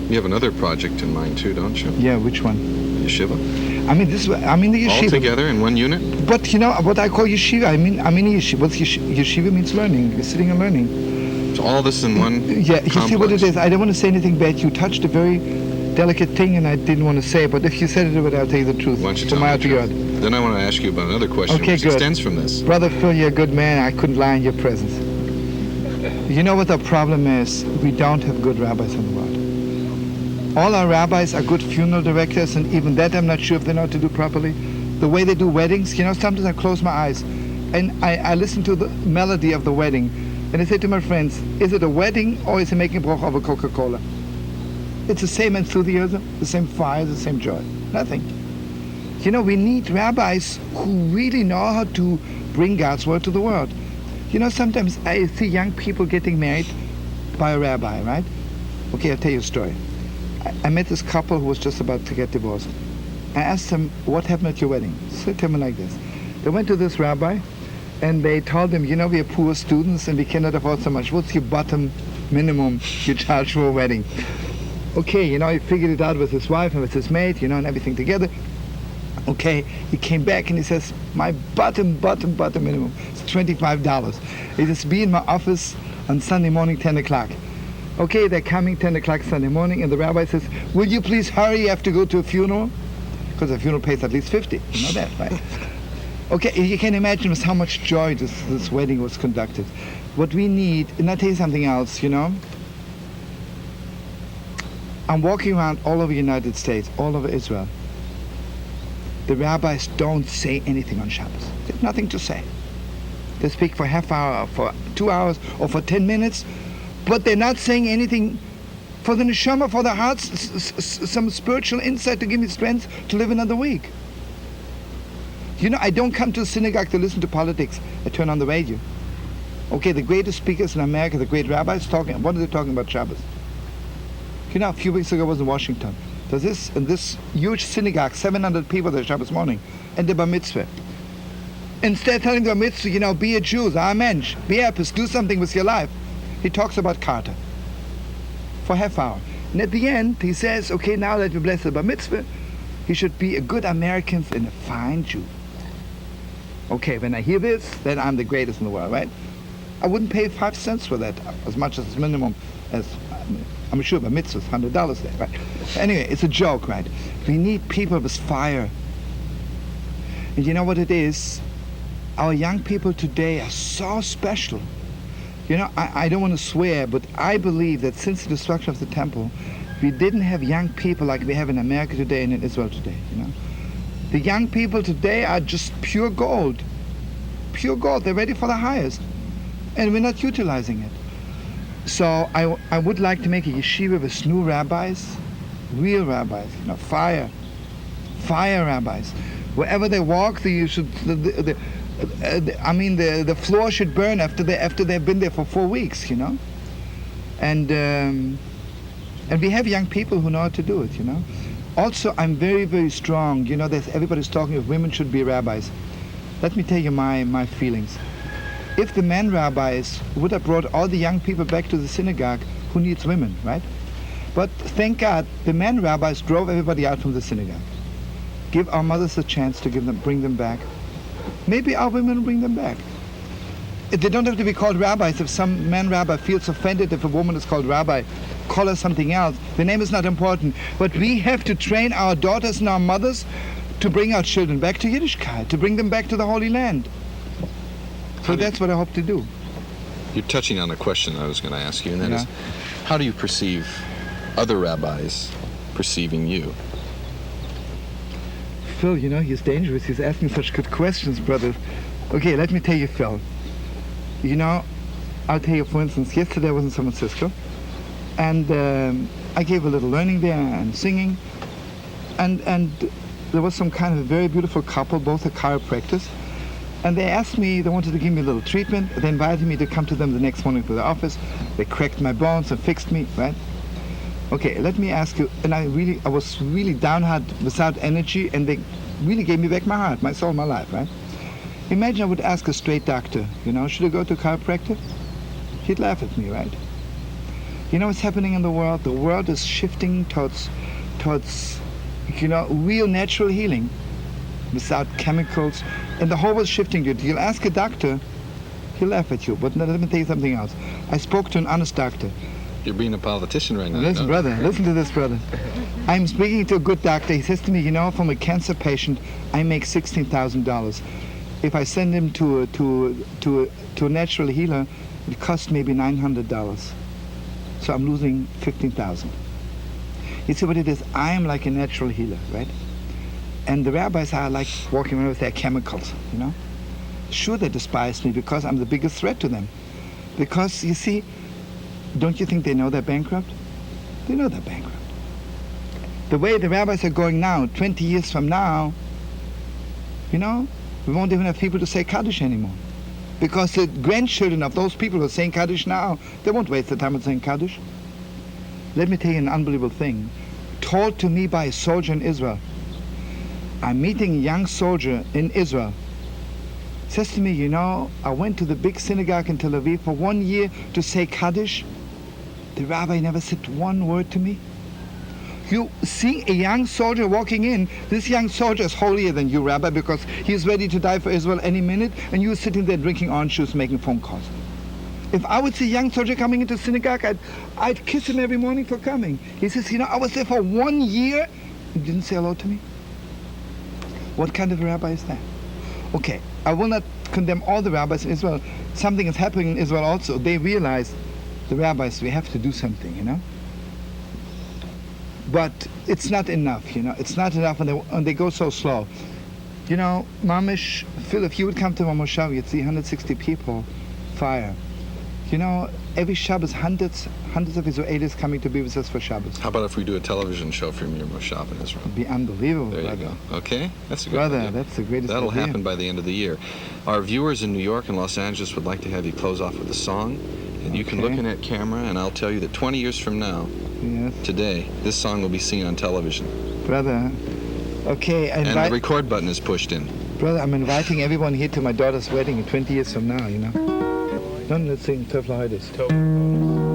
You have another project in mind too, don't you? Yeah, which one? Yeshiva. I mean the yeshiva. All together in one unit? But you know what I call yeshiva? I mean yeshiva. What's yeshiva means learning. You're sitting and learning. So all this in one Yeah, you see what it is. I don't want to say anything bad. You touched a very delicate thing and I didn't want to say it, but if you said it, I'll tell you the truth. Why don't you tell me the truth? Then I want to ask you about another question which extends from this. Brother Phil, you're a good man. I couldn't lie in your presence. You know what the problem is? We don't have good rabbis in the world. All our rabbis are good funeral directors, and even that I'm not sure if they know how to do properly. The way they do weddings, you know, sometimes I close my eyes and I listen to the melody of the wedding, and I say to my friends, is it a wedding or is it making broch of a Coca-Cola? It's the same enthusiasm, the same fire, the same joy. Nothing. You know, we need rabbis who really know how to bring God's word to the world. You know, sometimes I see young people getting married by a rabbi, right? Okay, I'll tell you a story. I met this couple who was just about to get divorced. I asked them, what happened at your wedding? So tell me like this. They went to this rabbi and they told him, you know, we are poor students and we cannot afford so much. What's your bottom minimum you charge for a wedding? Okay, you know, he figured it out with his wife and with his maid, you know, and everything together. Okay, he came back and he says, my bottom minimum is $25. He says, be in my office on Sunday morning, 10 o'clock. Okay, they're coming 10 o'clock Sunday morning, and the rabbi says, will you please hurry, you have to go to a funeral? Because a funeral pays at least 50, you know that, right? Okay, you can imagine with how much joy this wedding was conducted. What we need, and I'll tell you something else, you know? I'm walking around all over the United States, all over Israel. The rabbis don't say anything on Shabbos. There's nothing to say. They speak for half hour, for 2 hours, or for 10 minutes, but they're not saying anything for the neshama, for the hearts, some spiritual insight to give me strength to live another week. You know, I don't come to the synagogue to listen to politics. I turn on the radio. Okay, the greatest speakers in America, the great rabbis talking, what are they talking about Shabbos? You know, a few weeks ago I was in Washington. There's in this huge synagogue, 700 people there Shabbos morning, and the bar mitzvah. Instead of telling the bar mitzvah, you know, be a Jew, amen, be happy, do something with your life, he talks about Carter for half hour. And at the end, he says, okay, now that we bless the bar mitzvah, he should be a good American and a fine Jew. Okay, when I hear this, then I'm the greatest in the world, right? I wouldn't pay 5 cents for that, as much as minimum as, I'm sure bar mitzvah is $100 there, right? Anyway, it's a joke, right? We need people with fire. And you know what it is? Our young people today are so special. You know, I don't want to swear, but I believe that since the destruction of the temple, we didn't have young people like we have in America today and in Israel today, you know. The young people today are just pure gold. Pure gold. They're ready for the highest. And we're not utilizing it. So I would like to make a yeshiva with new rabbis, real rabbis, you know, fire rabbis. Wherever they walk, the floor should burn after they've been there for 4 weeks, you know. And we have young people who know how to do it, you know. Also, I'm very, very strong. You know, everybody's talking of women should be rabbis. Let me tell you my feelings. If the men rabbis would have brought all the young people back to the synagogue, who needs women, right? But thank God, the men rabbis drove everybody out from the synagogue. Give our mothers a chance to bring them back. Maybe our women will bring them back. They don't have to be called rabbis. If some man rabbi feels offended if a woman is called rabbi, call her something else. The name is not important. But we have to train our daughters and our mothers to bring our children back to Yiddishkeit, to bring them back to the Holy Land. So that's what I hope to do. You're touching on a question I was going to ask you, and that is, how do you perceive other rabbis perceiving you? Phil, you know, he's dangerous. He's asking such good questions, brother. Okay, let me tell you, Phil. You know, I'll tell you, for instance, yesterday I was in San Francisco, and I gave a little learning there and singing, and there was some kind of a very beautiful couple, both are chiropractors, and they asked me, they wanted to give me a little treatment. They invited me to come to them the next morning to the office. They cracked my bones and fixed me, right? Okay, let me ask you, and I was really downhearted, without energy, and they really gave me back my heart, my soul, my life, right? Imagine I would ask a straight doctor, you know, should I go to a chiropractor? He'd laugh at me, right? You know what's happening in the world? The world is shifting towards real natural healing without chemicals. And the whole world is shifting to it. You'll ask a doctor, he'll laugh at you. But let me tell you something else. I spoke to an honest doctor. You're being a politician right now. Listen, brother, listen to this, brother. I'm speaking to a good doctor. He says to me, from a cancer patient, I make $16,000. If I send him to a natural healer, it costs maybe $900. So I'm losing $15,000. You see what it is? I am like a natural healer, right? And the rabbis are like walking around with their chemicals, Sure, they despise me because I'm the biggest threat to them. Because, you see, don't you think they know they're bankrupt? They know they're bankrupt. The way the rabbis are going now, 20 years from now, we won't even have people to say Kaddish anymore. Because the grandchildren of those people who are saying Kaddish now, they won't waste the time on saying Kaddish. Let me tell you an unbelievable thing. Told to me by a soldier in Israel. I'm meeting a young soldier in Israel. Says to me, I went to the big synagogue in Tel Aviv for 1 year to say Kaddish. The rabbi never said one word to me. You see a young soldier walking in. This young soldier is holier than you, Rabbi, because he's ready to die for Israel any minute, and you're sitting there drinking orange juice, making phone calls. If I would see a young soldier coming into synagogue, I'd kiss him every morning for coming. He says, I was there for 1 year. You didn't say hello to me? What kind of rabbi is that? Okay, I will not condemn all the rabbis in Israel. Something is happening in Israel also. They realize, the rabbis, we have to do something, But it's not enough, It's not enough, and they go so slow. Mamish, Phil, if you would come to Mamoshav, you'd see 160 people, fire. Every Shabbos, hundreds of Israelis coming to be with us for Shabbos. How about if we do a television show from your Moshav in Israel? It'd be unbelievable, There brother. you go. Okay, that's a good Brother, idea. that's the greatest That'll idea. happen by the end of the year. Our viewers in New York and Los Angeles would like to have you close off with a song. And you can look in that camera, and I'll tell you that 20 years from now, Yes. today, this song will be seen on television. Brother, okay, And the record button is pushed in. Brother, I'm inviting everyone here to my daughter's wedding 20 years from now, Don't let's sing Tov Lahidus.